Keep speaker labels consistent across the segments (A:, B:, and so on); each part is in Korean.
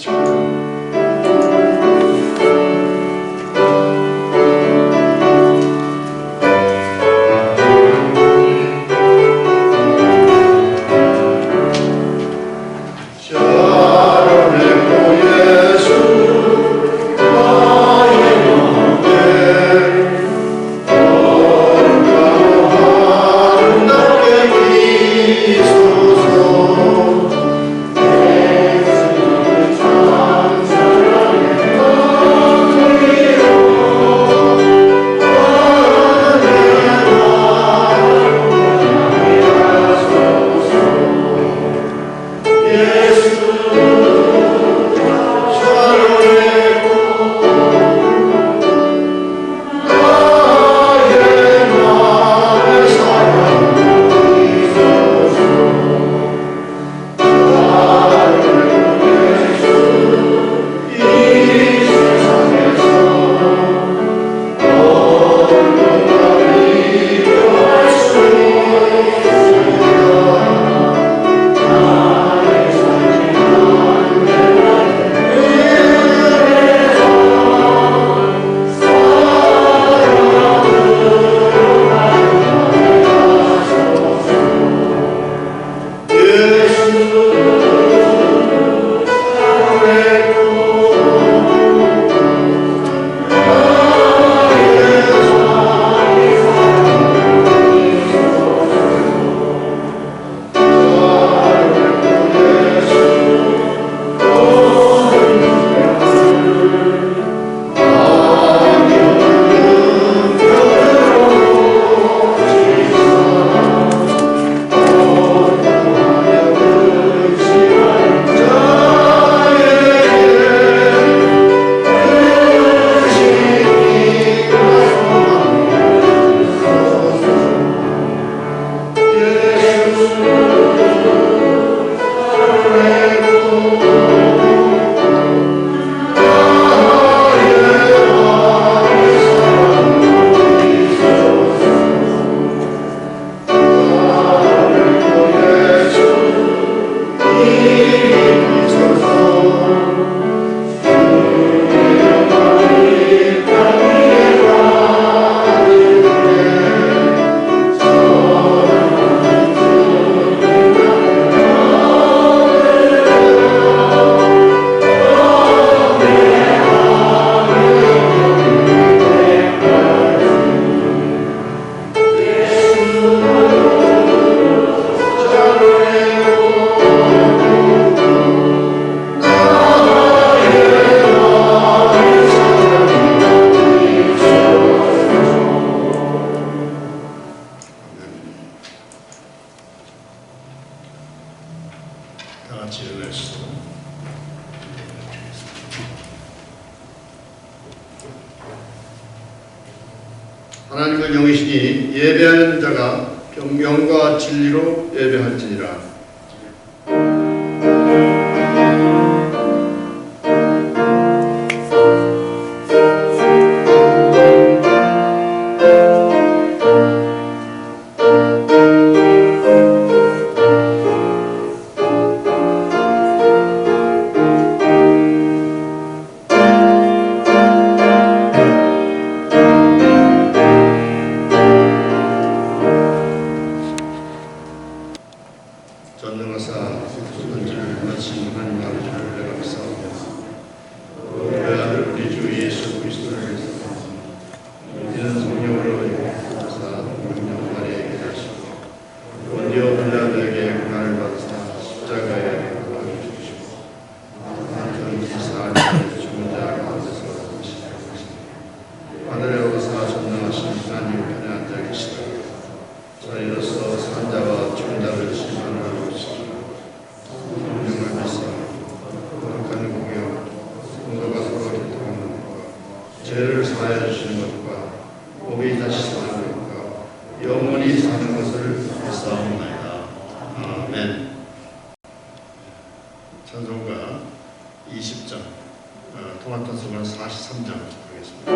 A: 하십니다. 하나님은 영이시니 예배하는 자가 경영과 진리로 예배할지니라. 전능하사 구원주를 마친 하나님 아버지를 내가 믿사옵나이다. 우리 아들 우리 주 예수 그리스도를 이는 성령으로 하사 성령 아래에 계시고 본디오 빌라도에게 고난을 받으사 십자가에 돌아가 죽으시고 하나님 사람을 죽은 자 가운데서 하늘에 오르사 전능하신 하나님 편에 앉아 계시다. 저희로서 산 자와 죽은 자를 심판하러 성령을 믿사 거룩한 공여 성도가 서로 교통하는 것과 죄를 사하여 주시는 것과 몸이 다시 사는 것과 영원히 사는 것을 믿사옵나이다. 아멘. 찬송가 20장, 토마토서가 43장 하겠습니다.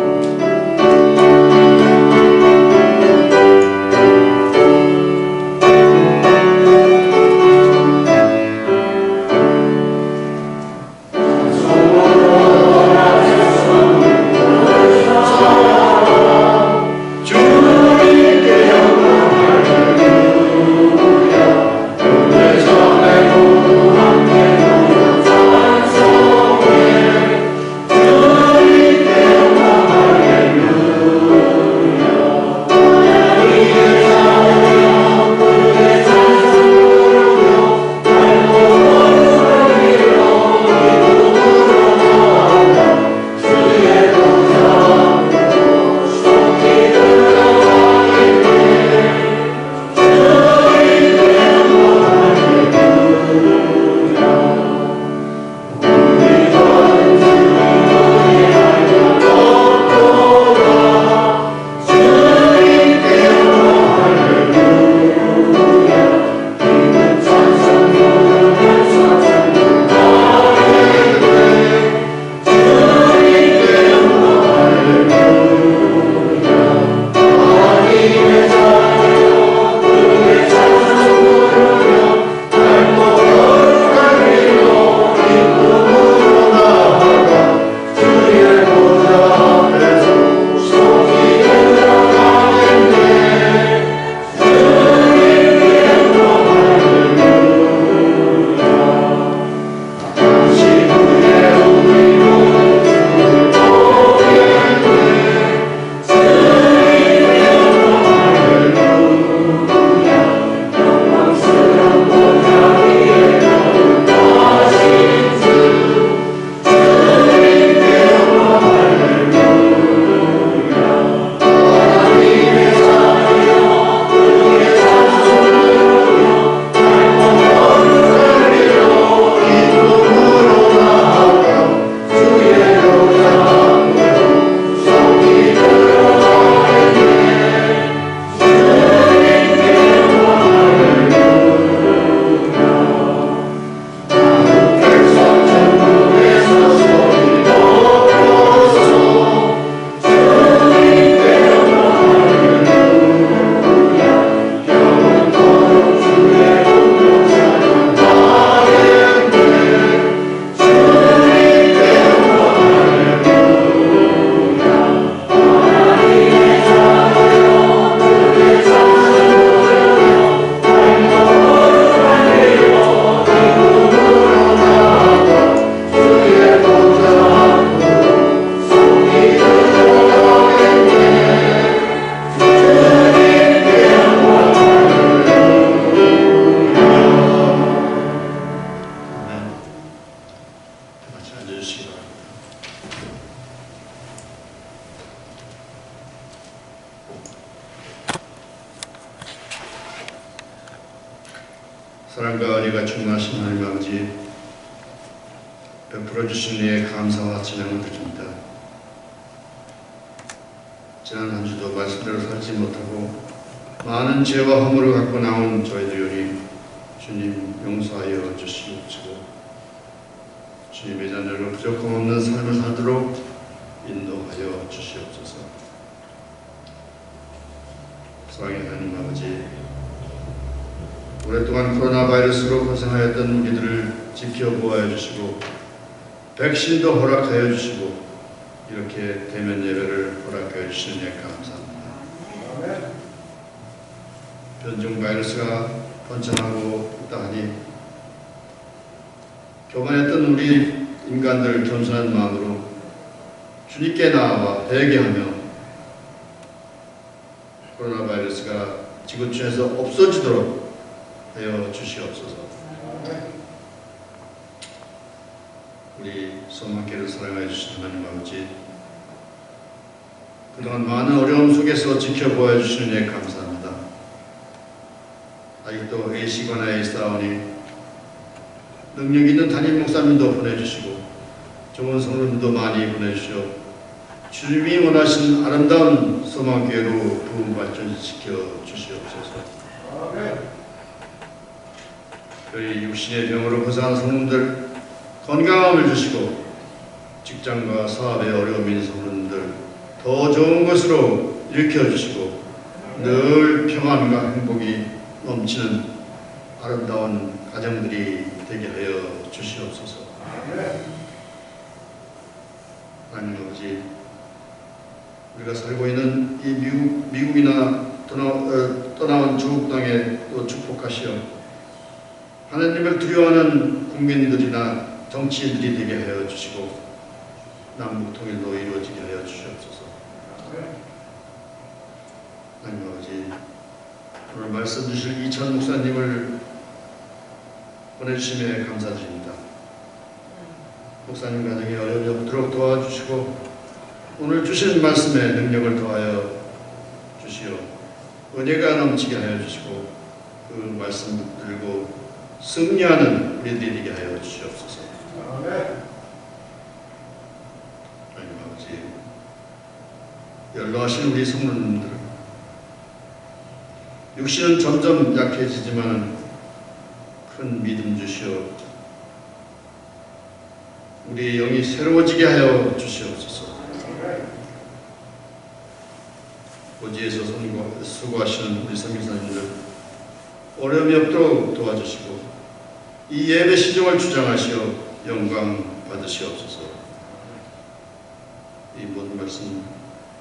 A: 주시기 바랍니다. 사랑과 은혜가 충만하신 하나님 아버지, 베풀어 주신 은혜에 감사와 찬양을 드립니다. 지난 한 주도 말씀대로 살지 못하고 많은 죄와 허물을 갖고 나온 저희들이 주님 용서하여 주시옵시고, 주님의 자녀로 부족함 없는 삶을 살도록 인도하여 주시옵소서. 사랑의 하나님 아버지, 오랫동안 코로나 바이러스로 고생하였던 우리들을 지켜보아 주시고 백신도 허락하여 주시고 이렇게 대면 예배를 허락하여 주시는 데 감사합니다. 변종 바이러스가 번창하고 있다 하니 교만했던 우리 인간들 겸손한 마음으로 주님께 나아와 회개하며 코로나 바이러스가 지구촌에서 없어지도록 하여 주시옵소서. 우리 소망교회를 사랑하여 주신 하나님 아버지, 그동안 많은 어려움 속에서 지켜보아 주시는 데 감사합니다. 아직도 A시거나 A사원이 능력 있는 담임 목사님도 보내주시고 좋은 성도님도 많이 보내주시오. 주님이 원하신 아름다운 소망교회로 부흥 발전시켜 주시옵소서. 저희 육신의 병으로 고생하는 성도들 건강함을 주시고 직장과 사업에 어려움이 있는 성도들 더 좋은 것으로 일으켜주시고 늘 평안과 행복이 넘치는 아름다운 가정들이 되게 하여 주시옵소서. 하나님 아버지, 우리가 살고 있는 이 미국이나 떠나온 조국 땅에 또 축복하시어 하나님을 두려워하는 국민들이나 정치인들이 되게 하여 주시고 남북 통일도 이루어지게 하여 주시옵소서. 하나님 아버지, 오늘 말씀 주실 이찬 목사님을 보내주심에 감사드립니다. 목사님 가정에 어려움이 없도록 도와주시고 오늘 주신 말씀에 능력을 더하여 주시어 은혜가 넘치게 하여 주시고 그 말씀 들고 승리하는 우리들이 되게 하여 주시옵소서. 하나님 아버지, 연로하신 우리 성도님들, 육신은 점점 약해지지만 큰 믿음 주시어 우리 영이 새로워지게 하여 주시옵소서. 고지에서 수고하시는 우리 선교사님들 어려움이 없도록 도와주시고 이 예배 시종을 주장하시어 영광 받으시옵소서. 이 모든 말씀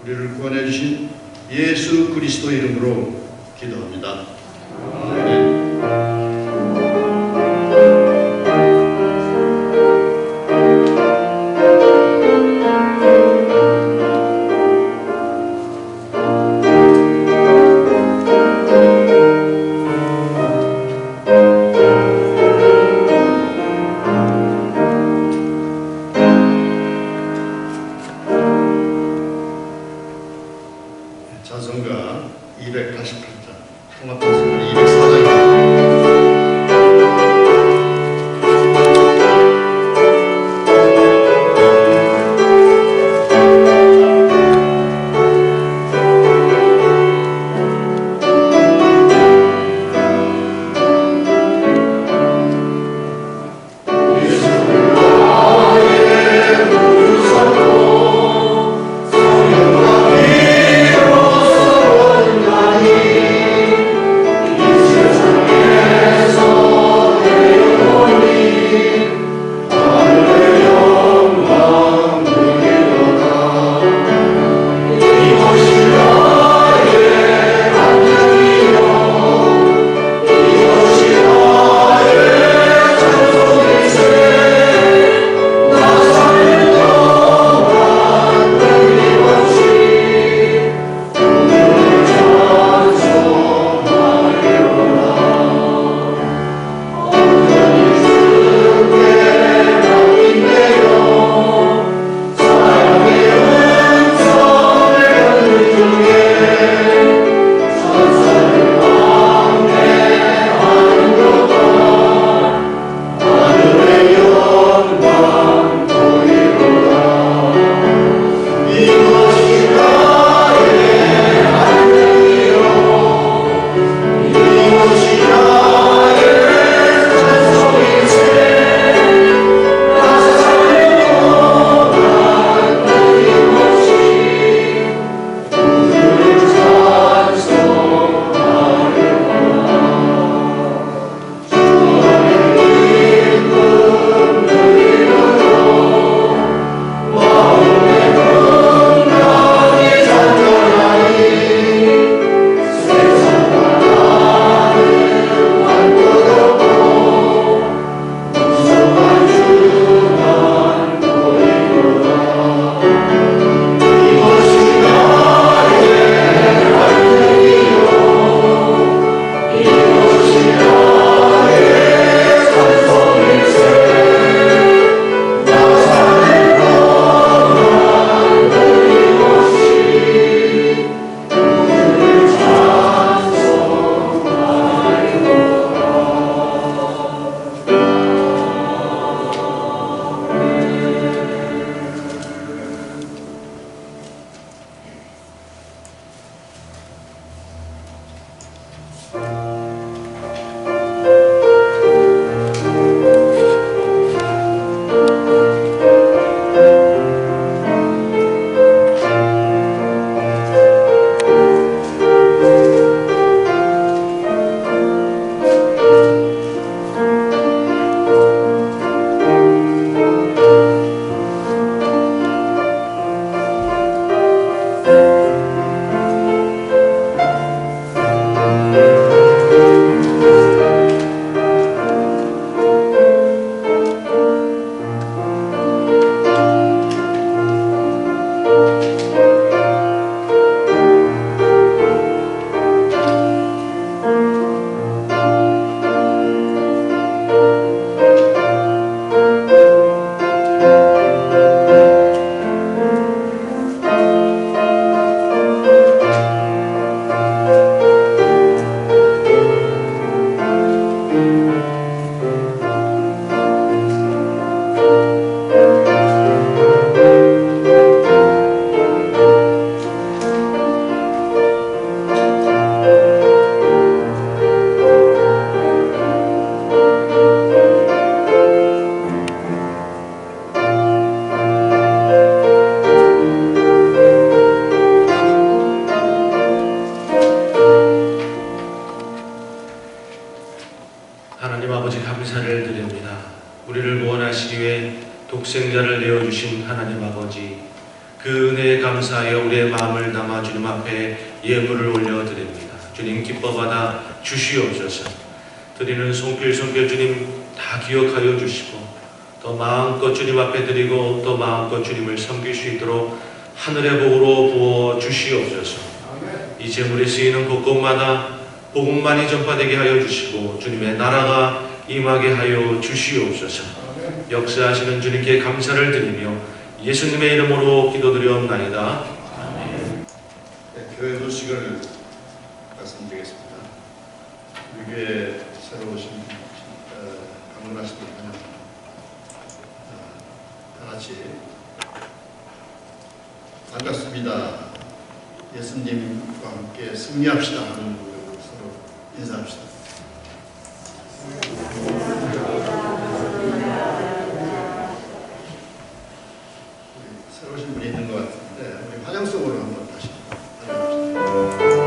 A: 우리를 구원해 주신 예수 그리스도 이름으로 기도합니다. 아멘. 자성가 288장, 통합자성가 204장입니다.
B: 주신 하나님 아버지, 그 은혜에 감사하여 우리의 마음을 담아 주님 앞에 예물을 올려드립니다. 주님 기뻐받아 주시옵소서. 드리는 손길 주님 다 기억하여 주시고 또 마음껏 주님 앞에 드리고 또 마음껏 주님을 섬길 수 있도록 하늘의 복으로 부어 주시옵소서. 이 제물이 쓰이는 곳곳마다 복음만이 전파되게 하여 주시고 주님의 나라가 임하게 하여 주시옵소서. 역사하시는 주님께 감사를 드리며 예수님의 이름으로 기도드리옵나이다. 아멘.
A: 네, 교회 소식을 말씀드리겠습니다. 우리 교회 새로 오신 방문하신 분 다 같이 반갑습니다. 예수님과 함께 승리합시다 하는 서로 인사합시다. 새로 오신 분이 있는 것 같은데 우리 화장 속으로 한번 다시 다녀봅시다.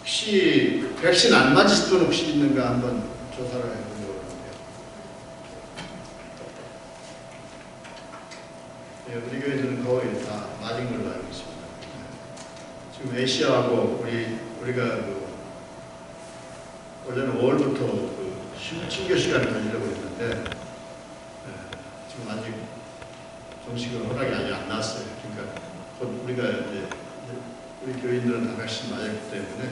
A: 혹시 백신 안 맞으실 분 혹시 있는가 한번 조사를 해보려고 합니다. 네, 우리 교회들은 거의 다 맞은 걸로 알고 있습니다. 지금 애시아하고 우리가 원래는 5월부터 친교 시간을 가지려고 했는데 지금 아직 정식으로 허락이 아직 안 나왔어요. 그러니까 곧 우리가 이제 우리 교인들은 다 백신 맞았기 때문에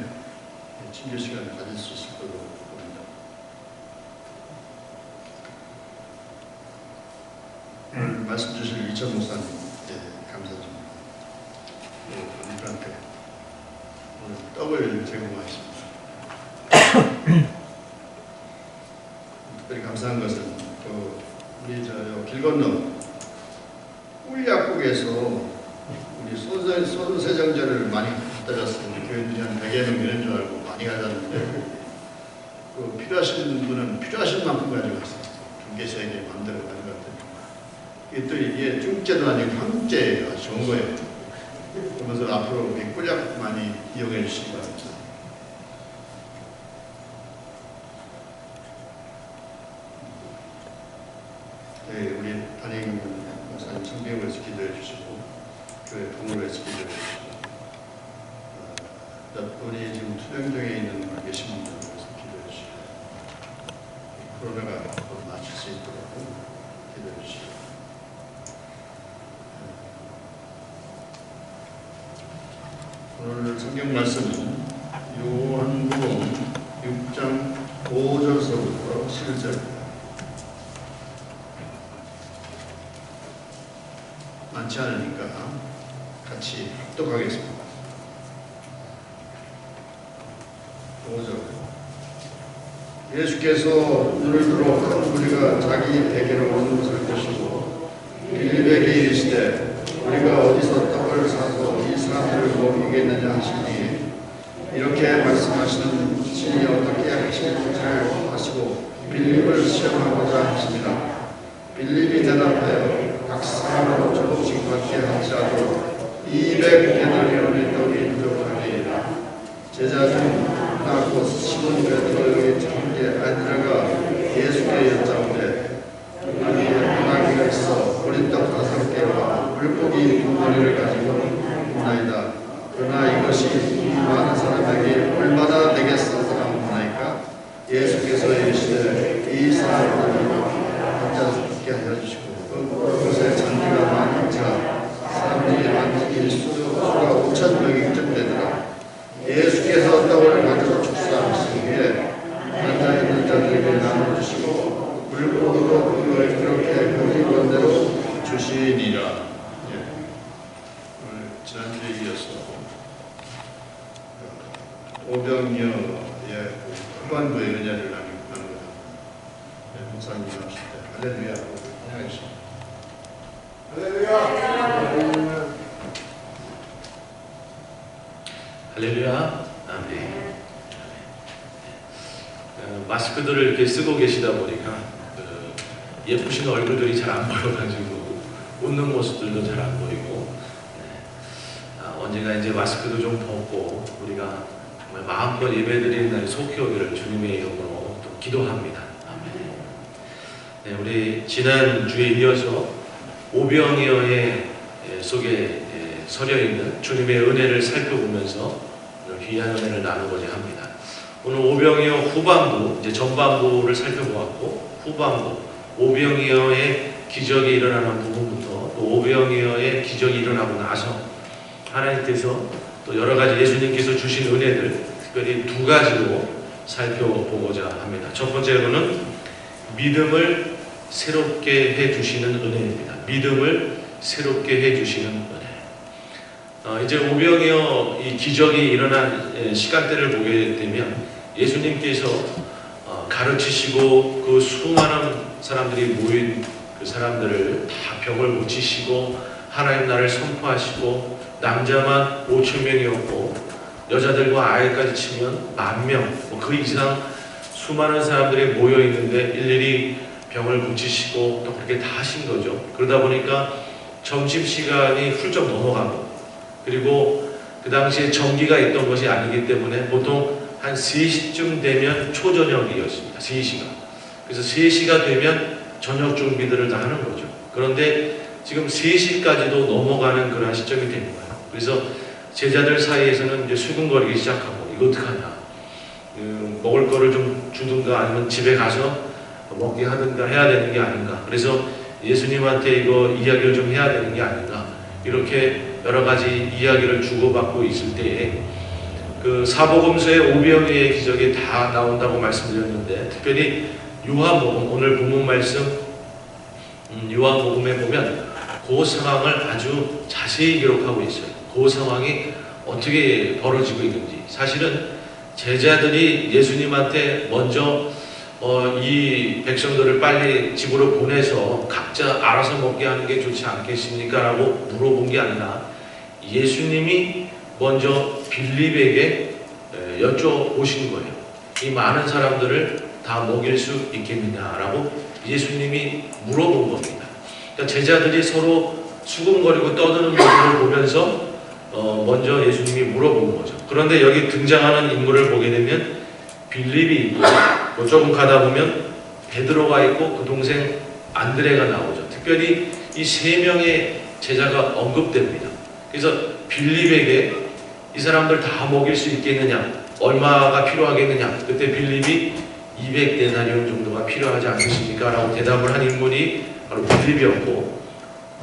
A: 친교 시간을 가질 수 있을 거로 봅니다. 오늘 말씀 주실 이천 목사님 감사드립니다. 우리한테 오늘 떡을 제공하십니다. 특별히 감사한 것은 우리 길 건너 꿀약국에서 우리 손세정제를 많이 갖다 줬습니다. 교인들이 한 100여 명 되는 줄 알고 많이 가져왔는데 필요하신 분은 필요하신 만큼 가져갔어요. 2개, 3개 마음대로 가져갔더니 이게 중국제도 아니고 한국제예요. 아주 좋은 거예요. 그러면서 앞으로 우리 꿀약 많이 이용해 주시기 바랍니다. 네, 우리 담임 목사님 성경을 위해서 기도해 주시고 교회 동을 위해서 기도해 주시고 우리 지금 투병동에 있는 분 계신 분들 위해서 기도해 주시고 코로나가 맞출 수 있도록 기도해 주시고 오늘 성경 말씀은 요한복음 6장 5절서부터 7절입니다. 많지 않으니까 같이 합독하겠습니다. 5절. 예수께서 눈을 들어 큰 무리가 자기 댁에로 오는 것을 보시고 빌립에게 이르시되 우리가 어디서 떡을 사서 이 사람들을 먹이겠느냐 하시니 이렇게 말씀하시는 신이 어떻게 하실지 잘 하시고 빌립을 시험하고자 하십니다. 빌립이 대답하여 각 사람으로 조금씩 받게 할지라도 200데나리온의 떡이 부족하리이다. 제자 중 하나 곧 시몬 베드로의 형제 아니라가 예수께 여짜오되 우리의 문화기가 있어 보리떡 5개와 물고기 2마리를 가지고 있나이다. 그러나 이것이 많은 사람에게 얼마나 되겠사오라 하나이까. 예수께서 이르시되 이 사람들을 앉아 있게 하여 주시고 그곳에 잔디가 많은지라 지난주에 이어서 오병이어의 후반부의 은혜를 나누고자 목사님 나오실 때 할렐루야
C: 할렐루야.
B: 할렐루야. 아멘. 마스크들을 이렇게 쓰고 계시다 보니까 예쁘신 얼굴들이 잘 안 보여가지고 웃는 모습들도 잘 안 보이고 언젠가 이제 마스크도 좀 벗고 우리가 정말 마음껏 예배드리는 날이 속히 오기를 주님의 이름으로 또 기도합니다. 아멘. 네, 우리 지난주에 이어서 오병이어의 속에 서려 있는 주님의 은혜를 살펴보면서 귀한 은혜를 나누고자 합니다. 오늘 오병이어 후반부, 이제 전반부를 살펴보았고 후반부 오병이어의 기적이 일어나는 부분부터 또 오병이어의 기적이 일어나고 나서 하나님께서 또 여러 가지 예수님께서 주신 은혜들 특별히 두 가지로 살펴보고자 합니다. 첫 번째로는 믿음을 새롭게 해주시는 은혜입니다. 믿음을 새롭게 해주시는 은혜. 이제 오병이어 이 기적이 일어난 시간대를 보게 되면 예수님께서 가르치시고 그 수많은 사람들이 모인 그 사람들을 다 병을 고치시고 하나님 나라를 선포하시고 남자만 5,000명이었고 여자들과 아이까지 치면 10,000명 그 이상 수많은 사람들이 모여 있는데 일일이 병을 고치시고 또 그렇게 다 하신 거죠. 그러다 보니까 점심시간이 훌쩍 넘어가고 그리고 그 당시에 전기가 있던 것이 아니기 때문에 보통 한 3시쯤 되면 초저녁이었습니다. 3시가. 그래서 3시가 되면 저녁 준비들을 다 하는 거죠. 그런데 지금 3시까지도 넘어가는 그런 시점이 된 거예요. 그래서 제자들 사이에서는 이제 수근거리기 시작하고 이거 어떡하냐. 먹을 거를 좀 주든가 아니면 집에 가서 먹게 하든가 해야 되는 게 아닌가. 그래서 예수님한테 이거 이야기를 좀 해야 되는 게 아닌가. 이렇게 여러 가지 이야기를 주고받고 있을 때에 그 사복음서의 오병이어의 기적이 다 나온다고 말씀드렸는데 특별히 요한복음 오늘 본문 말씀 요한복음에 보면 그 상황을 아주 자세히 기록하고 있어요. 그 상황이 어떻게 벌어지고 있는지. 사실은 제자들이 예수님한테 먼저 이 백성들을 빨리 집으로 보내서 각자 알아서 먹게 하는 게 좋지 않겠습니까? 라고 물어본 게 아니라 예수님이 먼저 빌립에게 여쭤보신 거예요. 이 많은 사람들을 다 먹일 수 있겠느냐라고 예수님이 물어본 겁니다. 그러니까 제자들이 서로 수군거리고 떠드는 모습을 보면서 먼저 예수님이 물어본 거죠. 그런데 여기 등장하는 인물을 보게 되면 빌립이 있고 조금 가다 보면 베드로가 있고 그 동생 안드레가 나오죠. 특별히 이 세 명의 제자가 언급됩니다. 그래서 빌립에게 이 사람들 다 먹일 수 있겠느냐, 얼마가 필요하겠느냐. 그때 빌립이 200데나리온 정도가 필요하지 않겠습니까? 라고 대답을 한 인물이 바로 빌립이었고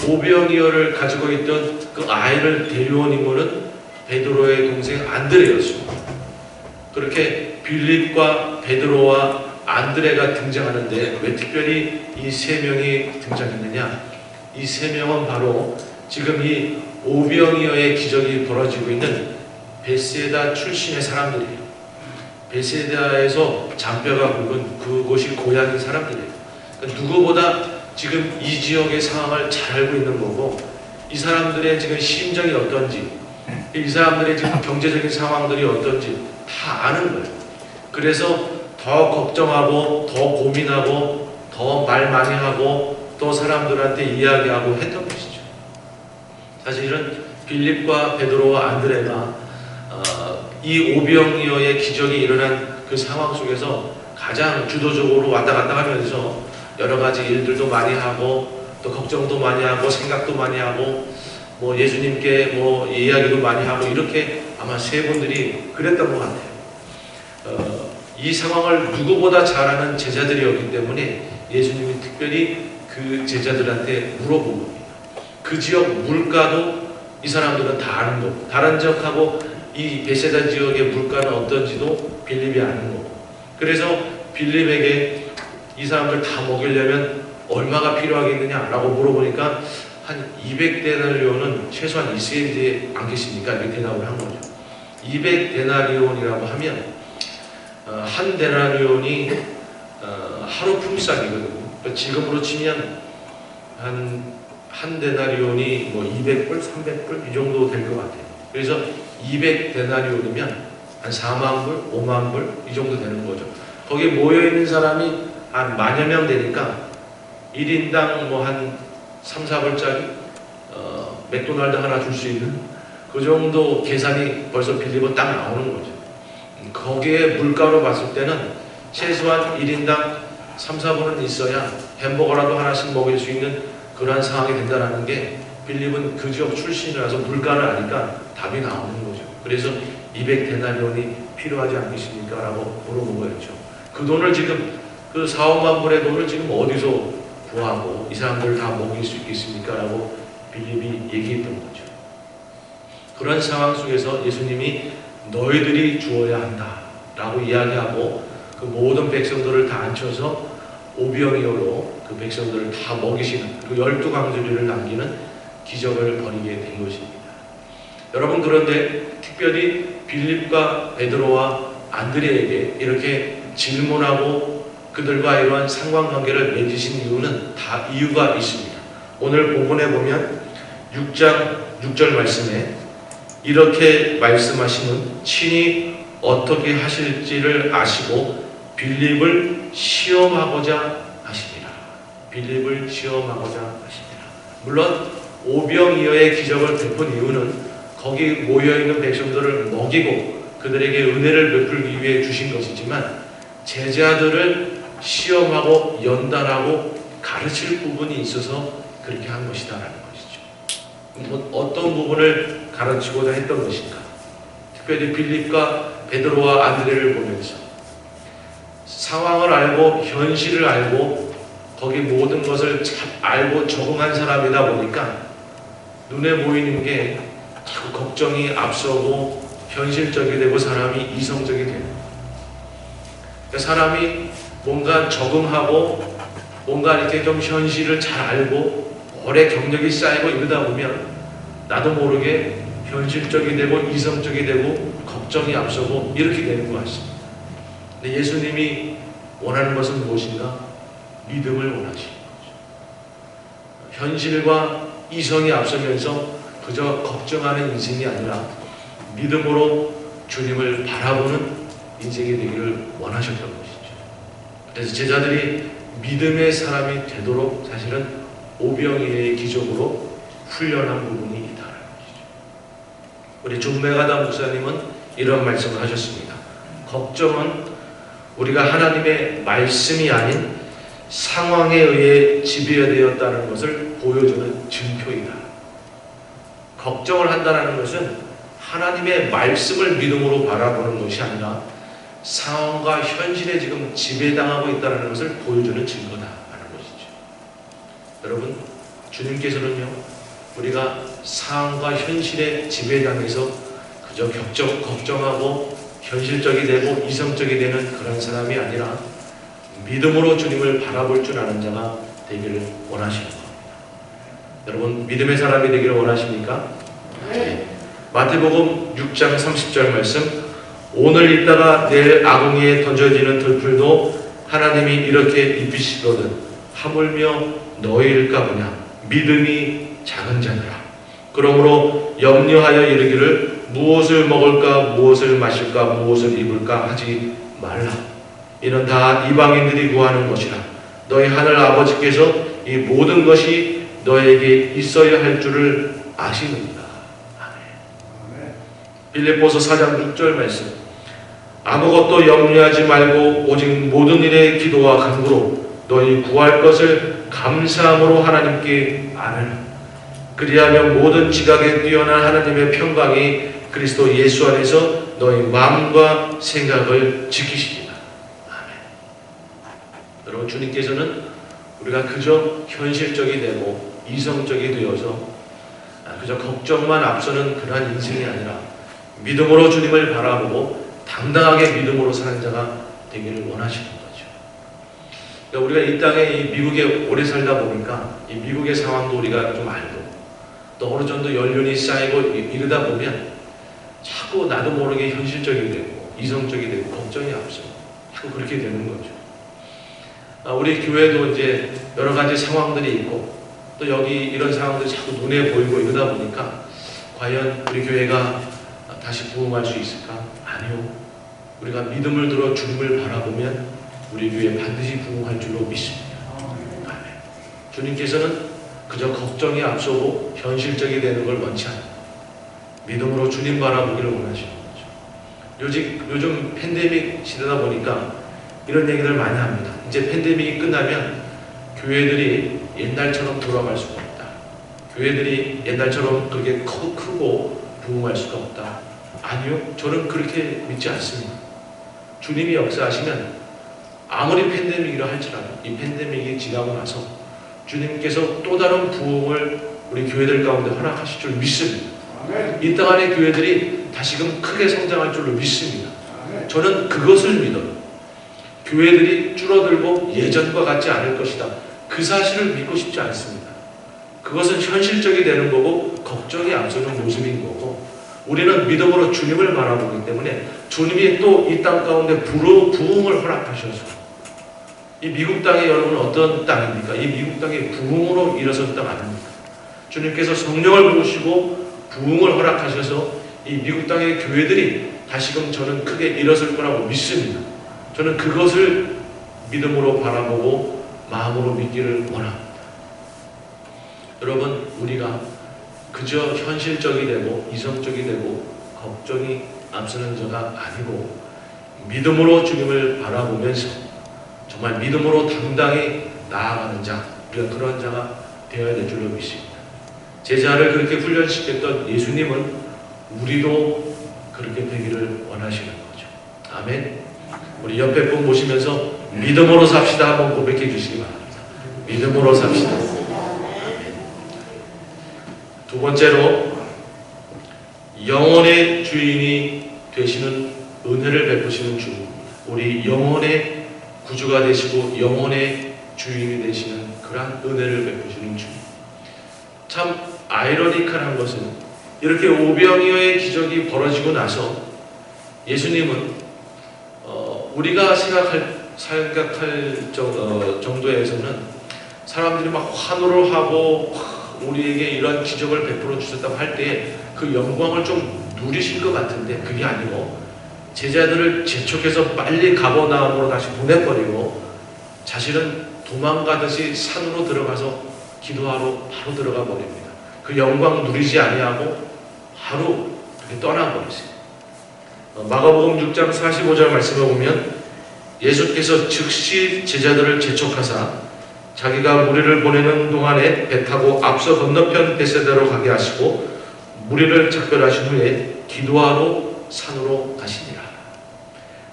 B: 오병이어를 가지고 있던 그 아이를 데려온 인물은 베드로의 동생 안드레였습니다. 그렇게 빌립과 베드로와 안드레가 등장하는데 왜 특별히 이 세 명이 등장했느냐? 이 세 명은 바로 지금 이 오병이어의 기적이 벌어지고 있는 베세다 출신의 사람들이에요. 베세다에서 잔뼈가 굵은 그곳이 고향인 사람들이에요. 그러니까 누구보다 지금 이 지역의 상황을 잘 알고 있는 거고 이 사람들의 지금 심정이 어떤지 이 사람들의 지금 경제적인 상황들이 어떤지 다 아는 거예요. 그래서 더 걱정하고 더 고민하고 더 말 많이 하고 또 사람들한테 이야기하고 했던 것이죠. 사실은 빌립과 베드로와 안드레가 이 오병이어의 기적이 일어난 그 상황 속에서 가장 주도적으로 왔다 갔다 하면서 여러 가지 일들도 많이 하고 또 걱정도 많이 하고 생각도 많이 하고 뭐 예수님께 뭐 이야기도 많이 하고 이렇게 아마 세 분들이 그랬던 것 같아요. 이 상황을 누구보다 잘 아는 제자들이었기 때문에 예수님이 특별히 그 제자들한테 물어본 겁니다. 그 지역 물가도 이 사람들은 다 아는 거고 다른 지역하고 이 베세다 지역의 물가는 어떤지도 빌립이 아는 거고 그래서 빌립에게 이 사람들 다 먹이려면 얼마가 필요하겠느냐라고 물어보니까 한 200데나리온은 최소한 있어야 되지 않겠습니까? 이렇게 대답을 한 거죠. 200데나리온이라고 하면 한 데나리온이 하루 품삯이거든요. 지금으로 치면 한 데나리온이 뭐 200불, 300불 이 정도 될 것 같아요. 그래서 200데나리온이면 한 4만 불, 5만 불 이 정도 되는 거죠. 거기에 모여있는 사람이 한 만여 명 되니까 1인당 뭐 한 3, 4불짜리 맥도날드 하나 줄 수 있는 그 정도 계산이 벌써 빌리면 딱 나오는 거죠. 거기에 물가로 봤을 때는 최소한 1인당 3, 4불은 있어야 햄버거라도 하나씩 먹일 수 있는 그러한 상황이 된다는 게 빌립은 그 지역 출신이라서 물가를 아니까 답이 나오는 거죠. 그래서 200데나리온이 필요하지 않겠습니까? 라고 물어본 거였죠. 그 돈을 지금 그 4, 5만 불의 돈을 지금 어디서 구하고 이 사람들을 다 먹일 수 있겠습니까? 라고 빌립이 얘기했던 거죠. 그런 상황 속에서 예수님이 너희들이 주어야 한다 라고 이야기하고 그 모든 백성들을 다 앉혀서 오병이어로 그 백성들을 다 먹이시는 그 12강조리를 남기는 기적을 벌이게 된 것입니다. 여러분, 그런데 특별히 빌립과 베드로와 안드레에게 이렇게 질문하고 그들과 이러한 상관관계를 맺으신 이유는 다 이유가 있습니다. 오늘 본문에 보면 6장 6절 말씀에 이렇게 말씀하시는 친히 어떻게 하실지를 아시고 빌립을 시험하고자 하시니라. 빌립을 시험하고자 하시니라. 물론 오병이어의 기적을 베푼 이유는 거기 모여있는 백성들을 먹이고 그들에게 은혜를 베풀기 위해 주신 것이지만 제자들을 시험하고 연단하고 가르칠 부분이 있어서 그렇게 한 것이다라는 것이죠. 어떤 부분을 가르치고자 했던 것인가? 특별히 빌립과 베드로와 안드레를 보면서 상황을 알고 현실을 알고 거기 모든 것을 잘 알고 적응한 사람이다 보니까 눈에 보이는 게 걱정이 앞서고 현실적이 되고 사람이 이성적이 되는 거예요. 사람이 뭔가 적응하고 뭔가 이렇게 좀 현실을 잘 알고 오래 경력이 쌓이고 이러다 보면 나도 모르게 현실적이 되고 이성적이 되고 걱정이 앞서고 이렇게 되는 것 같습니다. 근데 예수님이 원하는 것은 무엇인가? 믿음을 원하시는 거죠. 현실과 이성이 앞서면서 그저 걱정하는 인생이 아니라 믿음으로 주님을 바라보는 인생이 되기를 원하셨던 것이죠. 그래서 제자들이 믿음의 사람이 되도록 사실은 오병이어의 기적으로 훈련한 부분이 있다는 것이죠. 우리 존메가다 목사님은 이런 말씀을 하셨습니다. 걱정은 우리가 하나님의 말씀이 아닌 상황에 의해 지배되었다는 것을 보여주는 증표이다. 걱정을 한다는 것은 하나님의 말씀을 믿음으로 바라보는 것이 아니라 상황과 현실에 지금 지배당하고 있다는 것을 보여주는 증거다라는 것이죠. 여러분, 주님께서는요, 우리가 상황과 현실에 지배당해서 그저 걱정하고 현실적이 되고 이성적이 되는 그런 사람이 아니라 믿음으로 주님을 바라볼 줄 아는 자가 되기를 원하시는 겁니다. 여러분, 믿음의 사람이 되기를 원하십니까? 네. 마태복음 6장 30절 말씀, 오늘 있다가 내일 아궁이에 던져지는 들풀도 하나님이 이렇게 입히시거든 하물며 너희일까 보냐. 믿음이 작은 자들아. 그러므로 염려하여 이르기를 무엇을 먹을까 무엇을 마실까 무엇을 입을까 하지 말라. 이는 다 이방인들이 구하는 것이라. 너희 하늘 아버지께서 이 모든 것이 너에게 있어야 할 줄을 아시느니라. 아멘. 빌립보서 4장 6절 말씀, 아무것도 염려하지 말고 오직 모든 일에 기도와 간구로 너희 구할 것을 감사함으로 하나님께 아뢰라. 그리하면 모든 지각에 뛰어난 하나님의 평강이 그리스도 예수 안에서 너희 마음과 생각을 지키시리라. 아멘. 여러분, 주님께서는 우리가 그저 현실적이 되고 이성적이 되어서 그저 걱정만 앞서는 그러한 인생이 아니라 믿음으로 주님을 바라보고 당당하게 믿음으로 사는 자가 되기를 원하시는 거죠. 그러니까 우리가 이 땅에 이 미국에 오래 살다 보니까 이 미국의 상황도 우리가 좀 알고 또 어느 정도 연륜이 쌓이고 이러다 보면 자꾸 나도 모르게 현실적이 되고 이성적이 되고 걱정이 앞서고 자꾸 그렇게 되는 거죠. 우리 교회도 이제 여러 가지 상황들이 있고 또 여기 이런 상황들이 자꾸 눈에 보이고 이러다 보니까 과연 우리 교회가 다시 부흥할 수 있을까? 아니요. 우리가 믿음을 들어 주님을 바라보면 우리 교회 반드시 부흥할 줄로 믿습니다. 아멘. 주님께서는 그저 걱정이 앞서고 현실적이 되는 걸 원치 않아요. 믿음으로 주님 바라보기를 원하시는 거죠. 요즘 팬데믹 시대다 보니까 이런 얘기를 많이 합니다. 이제 팬데믹이 끝나면 교회들이 옛날처럼 돌아갈 수가 없다. 교회들이 옛날처럼 그렇게 크고 부흥할 수가 없다. 아니요. 저는 그렇게 믿지 않습니다. 주님이 역사하시면 아무리 팬데믹이라 할지라도 이 팬데믹이 지나고 나서 주님께서 또 다른 부흥을 우리 교회들 가운데 허락하실 줄 믿습니다. 이 땅 안의 교회들이 다시금 크게 성장할 줄로 믿습니다. 저는 그것을 믿어요. 교회들이 줄어들고 예전과 같지 않을 것이다. 그 사실을 믿고 싶지 않습니다. 그것은 현실적이 되는 거고 걱정이 앞서는 모습인 거고 우리는 믿음으로 주님을 바라보기 때문에 주님이 또 이 땅 가운데 부흥을 허락하셔서 이 미국 땅이 여러분 어떤 땅입니까? 이 미국 땅이 부흥으로 일어선 땅 아닙니까? 주님께서 성령을 부으시고 부흥을 허락하셔서 이 미국 땅의 교회들이 다시금 저는 크게 일어설 거라고 믿습니다. 저는 그것을 믿음으로 바라보고 마음으로 믿기를 원합니다. 여러분, 우리가 그저 현실적이 되고 이성적이 되고 걱정이 앞서는 자가 아니고 믿음으로 주님을 바라보면서 정말 믿음으로 당당히 나아가는 자, 우리가 그런 자가 되어야 될 줄로 믿습니다. 제자를 그렇게 훈련시켰던 예수님은 우리도 그렇게 되기를 원하시는 거죠. 아멘. 우리 옆에 분 보시면서 믿음으로 삽시다 한번 고백해 주시기 바랍니다. 믿음으로 삽시다. 아멘. 두 번째로 영혼의 주인이 되시는 은혜를 베푸시는 주, 우리 영혼의 구주가 되시고 영혼의 주인이 되시는 그러한 은혜를 베푸시는 주. 참 아이러니컬한 것은 이렇게 오병이어의 기적이 벌어지고 나서 예수님은 우리가 생각할 정도에서는 사람들이 막 환호를 하고 우리에게 이런 기적을 베풀어 주셨다고 할 때 그 영광을 좀 누리실 것 같은데 그게 아니고 제자들을 재촉해서 빨리 가버나움으로 다시 보내버리고 자신은 도망가듯이 산으로 들어가서 기도하러 바로 들어가 버립니다. 그 영광 누리지 아니하고 바로 그렇게 떠나버리세요. 마가복음 6장 45절 말씀을 보면 예수께서 즉시 제자들을 재촉하사 자기가 무리를 보내는 동안에 배 타고 앞서 건너편 베세다로 가게 하시고 무리를 작별하신 후에 기도하러 산으로 가시니라.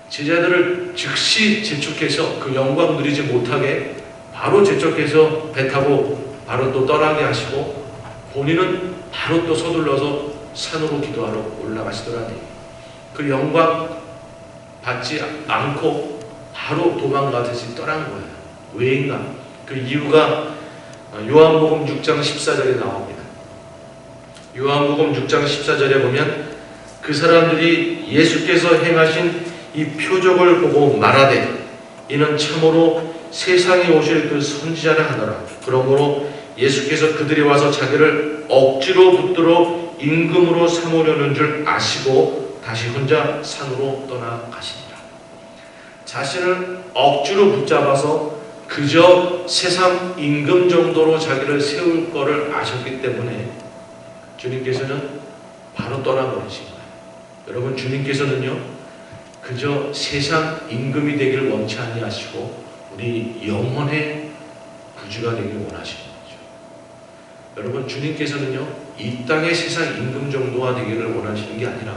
B: 제자들을 즉시 재촉해서 그 영광 누리지 못하게 바로 재촉해서 배 타고 바로 또 떠나게 하시고 본인은 바로 또 서둘러서 산으로 기도하러 올라가시더라니. 그 영광 받지 않고 바로 도망가듯이 떠난 거예요. 왜인가? 그 이유가 요한복음 6장 14절에 나옵니다. 요한복음 6장 14절에 보면 그 사람들이 예수께서 행하신 이 표적을 보고 말하되 이는 참으로 세상에 오실 그 선지자라 하더라. 그러므로 예수께서 그들이 와서 자기를 억지로 붙들어 임금으로 삼으려는 줄 아시고 다시 혼자 산으로 떠나가시니라. 자신을 억지로 붙잡아서 그저 세상 임금 정도로 자기를 세울 거를 아셨기 때문에 주님께서는 바로 떠나버리신 거예요. 여러분, 주님께서는요 그저 세상 임금이 되기를 원치 아니하시고 우리 영혼의 구주가 되기를 원하시는 거죠. 여러분, 주님께서는요 이 땅의 세상 임금 정도가 되기를 원하시는 게 아니라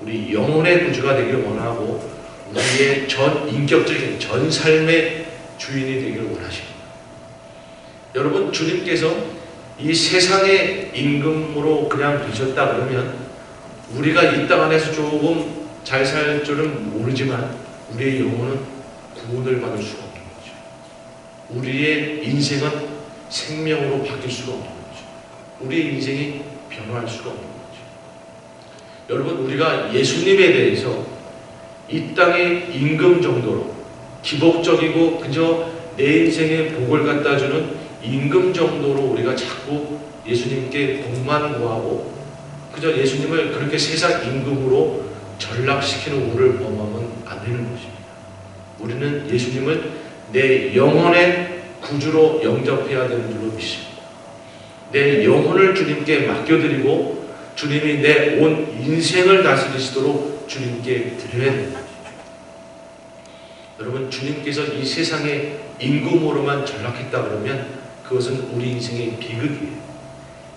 B: 우리 영혼의 구주가 되기를 원하고 우리의 전 인격적인 전 삶의 주인이 되기를 원하십니다. 여러분, 주님께서 이 세상의 임금으로 그냥 되셨다 그러면 우리가 이 땅 안에서 조금 잘 살 줄은 모르지만 우리의 영혼은 구원을 받을 수가 없는 거죠. 우리의 인생은 생명으로 바뀔 수가 없는 거죠. 우리 인생이 변화할 수가 없는 거죠. 여러분, 우리가 예수님에 대해서 이 땅의 임금 정도로 기복적이고 그저 내 인생에 복을 갖다 주는 임금 정도로 우리가 자꾸 예수님께 복만 구하고 그저 예수님을 그렇게 세상 임금으로 전락시키는 우를 범하면 안 되는 것입니다. 우리는 예수님을 내 영혼의 구주로 영접해야 되는 줄로 믿습니다. 내 영혼을 주님께 맡겨드리고 주님이 내 온 인생을 다스리시도록 주님께 드려야 됩니다. 여러분, 주님께서 이 세상의 임금으로만 전락했다 그러면 그것은 우리 인생의 비극이에요.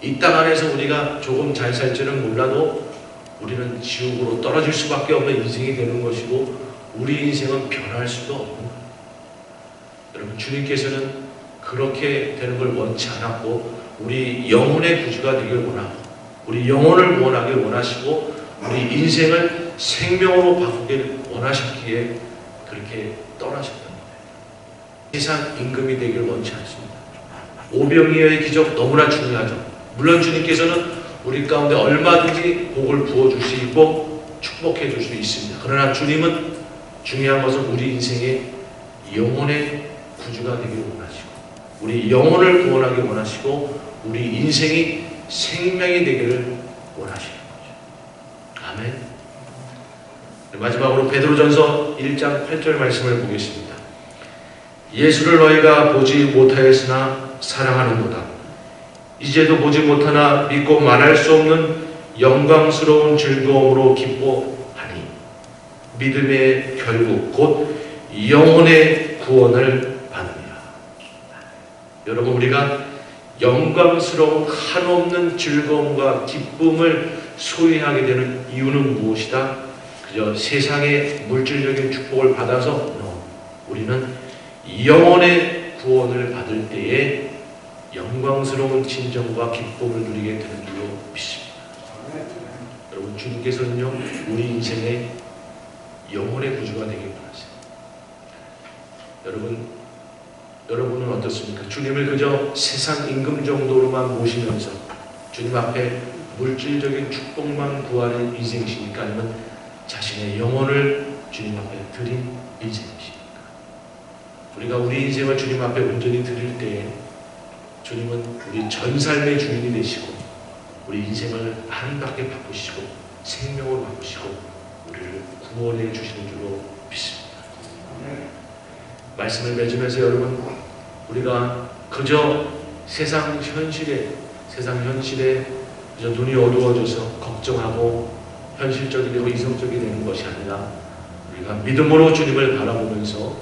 B: 이 땅 안에서 우리가 조금 잘 살지는 몰라도 우리는 지옥으로 떨어질 수밖에 없는 인생이 되는 것이고 우리 인생은 변할 수도 없는 거예요. 여러분, 주님께서는 그렇게 되는 걸 원치 않았고 우리 영혼의 구주가 되길 원하고 우리 영혼을 구원하길 원하시고 우리 인생을 생명으로 바꾸길 원하셨기에 그렇게 떠나셨던 거예요. 세상 임금이 되길 원치 않습니다. 오병이어의 기적 너무나 중요하죠. 물론 주님께서는 우리 가운데 얼마든지 복을 부어줄 수 있고 축복해 줄 수 있습니다. 그러나 주님은 중요한 것은 우리 인생의 영혼의 구주가 되길 원하시고 우리 영혼을 구원하길 원하시고 우리 인생이 생명이 되기를 원하시는 거죠. 아멘. 마지막으로 베드로전서 1장 8절 말씀을 보겠습니다. 예수를 너희가 보지 못하였으나 사랑하는도다. 이제도 보지 못하나 믿고 말할 수 없는 영광스러운 즐거움으로 기뻐하니 믿음의 결국 곧 영혼의 구원을 받느니라. 여러분, 우리가 영광스러운 한없는 즐거움과 기쁨을 소유하게 되는 이유는 무엇이다? 그저 세상의 물질적인 축복을 받아서 우리는 영혼의 구원을 받을 때에 영광스러운 진정과 기쁨을 누리게 되는 줄로 믿습니다. 여러분, 주님께서는요 우리 인생의 영혼의 구주가 되길 원하세요. 여러분은 어떻습니까? 주님을 그저 세상 임금 정도로만 모시면서 주님 앞에 물질적인 축복만 구하는 인생이십니까? 아니면 자신의 영혼을 주님 앞에 드린 인생이십니까? 우리가 우리 인생을 주님 앞에 온전히 드릴 때에 주님은 우리 전 삶의 주인이 되시고 우리 인생을 아름답게 바꾸시고 생명을 바꾸시고 우리를 구원해 주시는 줄로 믿습니다. 말씀을 맺으면서 여러분, 우리가 그저 세상 현실에 그저 눈이 어두워져서 걱정하고 현실적이고 이성적이 되는 것이 아니라 우리가 믿음으로 주님을 바라보면서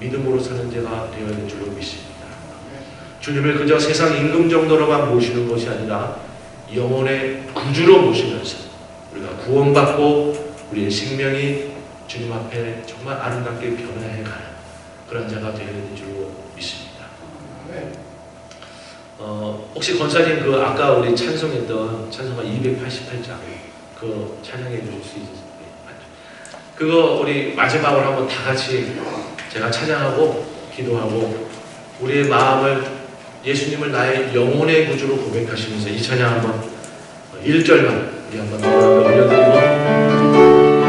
B: 믿음으로 사는 자가 되어야 될 줄로 믿습니다. 주님을 그저 세상 임금 정도로만 모시는 것이 아니라 영혼의 구주로 모시면서 우리가 구원받고 우리의 생명이 주님 앞에 정말 아름답게 변화해가는 그런 자가 되어야 될 줄로 믿습니다. 혹시 권사님 그 아까 우리 찬송했던 찬송가 288장 그 찬양해 주실 수 있으세요? 그거 우리 마지막으로 한번 다 같이 제가 찬양하고 기도하고 우리의 마음을 예수님을 나의 영혼의 구주로 고백하시면서 이 찬양 한번 1절만 우리 한번 올려드리고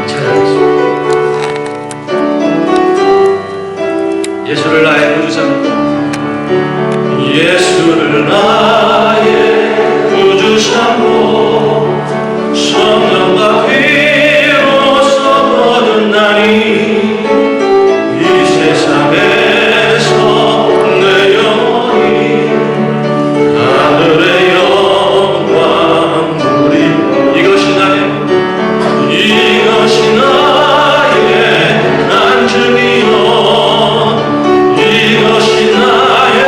B: 찬양하겠습니다. 예수를 나의 구주 삼고 예수를 나의 구주 삼고 성령과 피로써 거듭나니 이 세상에서 내 영혼이 하늘의 영광 누리고 이것이 나의 안증이요 이것이 나의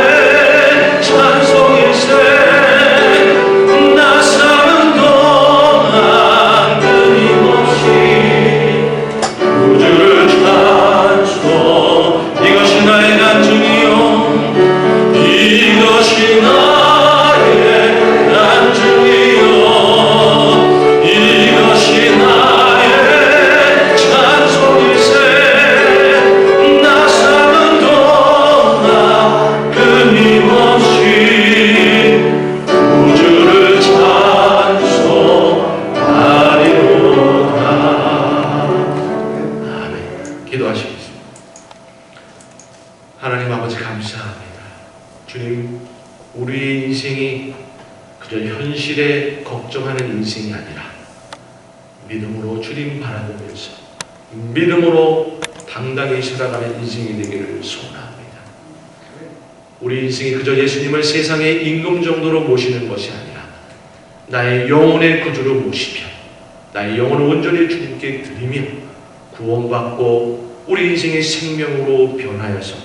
B: 찬송일세 나 살아 하는 인생이 아니라 믿음으로 주님 바라보면서 믿음으로 당당히 살아가는 인생이 되기를 소원합니다. 우리 인생이 그저 예수님을 세상의 임금 정도로 모시는 것이 아니라 나의 영혼의 구주로 모시며 나의 영혼을 온전히 주님께 드리며 구원받고 우리 인생의 생명으로 변하여서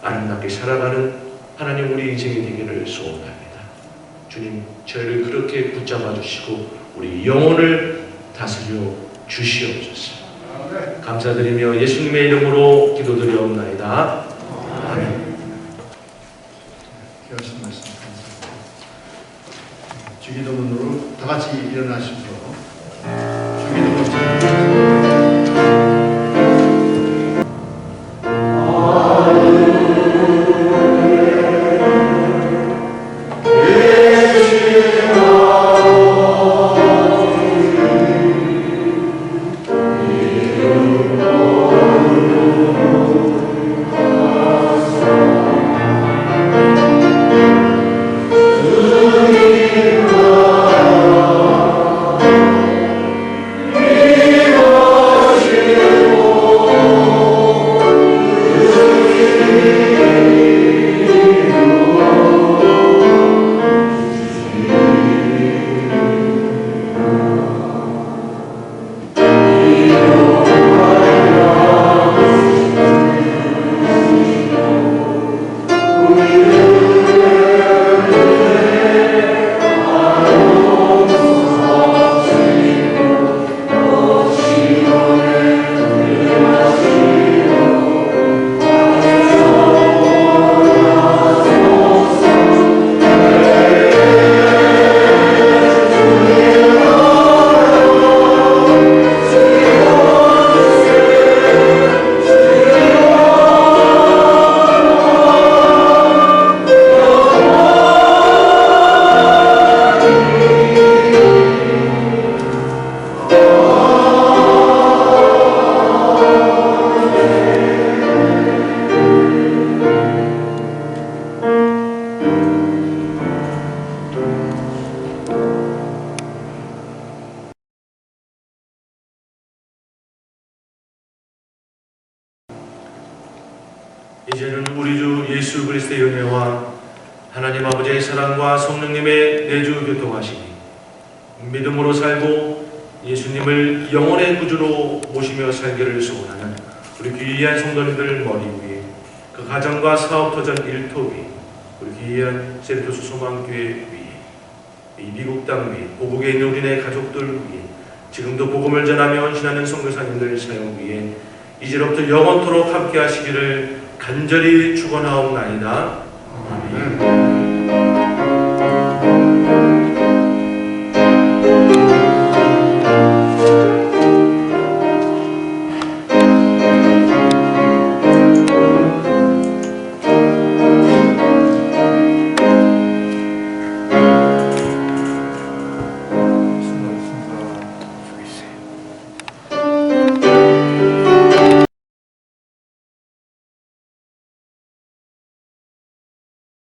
B: 아름답게 살아가는 하나님 우리 인생이 되기를 소원합니다. 주님, 저희를 그렇게 붙잡아 주시고 우리 영혼을 다스려 주시옵소서. 감사드리며 예수님의 이름으로 기도드리옵나이다. 아멘.
A: 귀하신 말씀 감사합니다. 주기도문으로 다 같이 일어나셔서 주기도문 드리겠습니다.
B: 이제는 우리 주 예수 그리스도의 은혜와 하나님 아버지의 사랑과 성령님의 내주 교통하시니 믿음으로 살고 예수님을 영혼의 구주로 모시며 살기를 소원하는 우리 귀한 성도님들 머리 위에 그 가정과 사업터전 일터 위에 우리 귀한 세리토스 소망교회 위에 이 미국 땅 위에 고국에 있는 우리네 가족들 위에 지금도 복음을 전하며 헌신하는 선교사님들 사역 위에 이제로부터 영원토록 함께 하시기를 간절히 축원하옵나이다.